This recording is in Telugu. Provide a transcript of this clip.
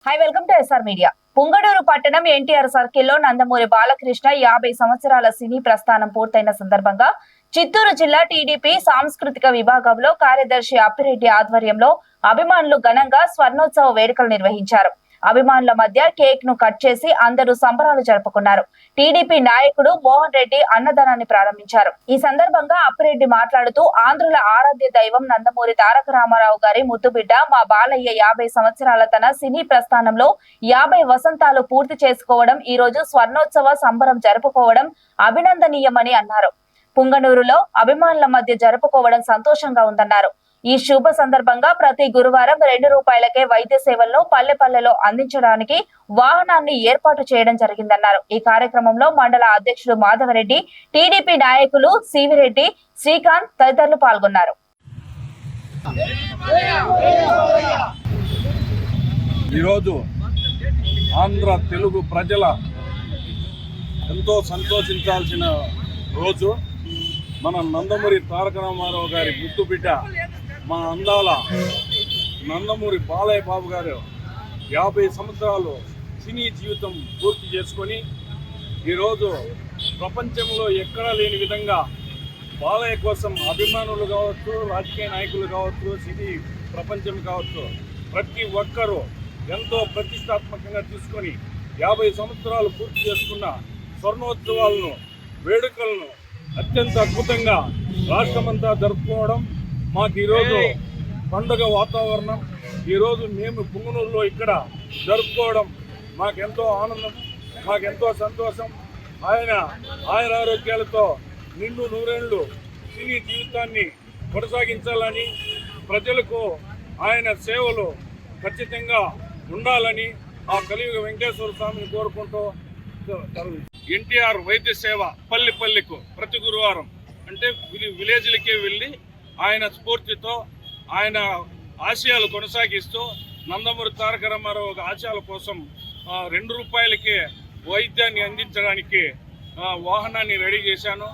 High welcome to SR media. Pungaduru పట్టణం ఎన్టీఆర్ సర్కిల్లో నందమూరి బాలకృష్ణ 50 సంవత్సరాల సినీ ప్రస్థానం పూర్తయిన సందర్భంగా చిత్తూరు జిల్లా టీడీపీ సాంస్కృతిక విభాగంలో కార్యదర్శి అప్పిరెడ్డి ఆధ్వర్యంలో అభిమానులు ఘనంగా స్వర్ణోత్సవ వేడుకలు నిర్వహించారు. అభిమానుల మధ్య కేక్ ను కట్ చేసి అందరూ సంబరాలు జరుపుకున్నారు. టీడీపీ నాయకుడు మోహన్ రెడ్డి అన్నదానాన్ని ప్రారంభించారు. ఈ సందర్భంగా అప్పిరెడ్డి మాట్లాడుతూ ఆంధ్రుల ఆరాధ్య దైవం నందమూరి తారక రామారావు గారి ముద్దుబిడ్డ మా బాలయ్య 50 సంవత్సరాల తన సినీ ప్రస్థానంలో 50 వసంతాలు పూర్తి చేసుకోవడం, ఈ రోజు స్వర్ణోత్సవ సంబరం జరుపుకోవడం అభినందనీయమని అన్నారు. పుంగనూరులో అభిమానుల మధ్య జరుపుకోవడం సంతోషంగా ఉందన్నారు. ఈ శుభ సందర్భంగా ప్రతి గురువారం 2 రూపాయలకే వైద్య సేవలను పల్లెపల్లెలో అందించడానికి వాహనాన్ని ఏర్పాటు చేయడం జరిగిందన్నారు. ఈ కార్యక్రమంలో మండల అధ్యక్షుడు మాధవరెడ్డి, టీడీపీ నాయకులు సివిరెడ్డి, శ్రీకాంత్ తదితరులు పాల్గొన్నారు. ఈరోజు ఆంధ్ర తెలుగు ప్రజల ఎంతో సంతోషించాల్సిన రోజు. మన నందమూరి తారక రామారావు గారి ముద్దు బిడ్డ మా అందాల నందమూరి బాలయ్య బాబు గారు 50 సంవత్సరాలు సినీ జీవితం పూర్తి చేసుకొని ఈరోజు ప్రపంచంలో ఎక్కడా లేని విధంగా బాలయ్య కోసం అభిమానులు కావచ్చు, రాజకీయ నాయకులు కావచ్చు, సినీ ప్రపంచం కావచ్చు, ప్రతి ఒక్కరూ ఎంతో ప్రతిష్టాత్మకంగా తీసుకొని 50 సంవత్సరాలు పూర్తి చేసుకున్న స్వర్ణోత్సవాలను, వేడుకలను అత్యంత అద్భుతంగా రాష్ట్రమంతా జరుపుకోవడం మాకు ఈరోజు పండుగ వాతావరణం. ఈరోజు మేము పుంగనూరులో ఇక్కడ జరుపుకోవడం మాకెంతో ఆనందం, మాకెంతో సంతోషం. ఆయన ఆరోగ్యాలతో నిండు నూరేళ్లు సినీ జీవితాన్ని కొనసాగించాలని, ప్రజలకు ఆయన సేవలు ఖచ్చితంగా ఉండాలని ఆ కలియుగ వెంకటేశ్వర స్వామిని కోరుకుంటూ ఎన్టీఆర్ వైద్య సేవ పల్లెకు ప్రతి గురువారం అంటే విలేజ్లకే వెళ్ళి ఆయన స్ఫూర్తితో ఆయన ఆశయాలు కొనసాగిస్తూ నందమూరి తారక రామారావు ఆశయాల కోసం 2 రూపాయలకే వైద్యాన్ని అందించడానికి వాహనాన్ని రెడీ చేశాను.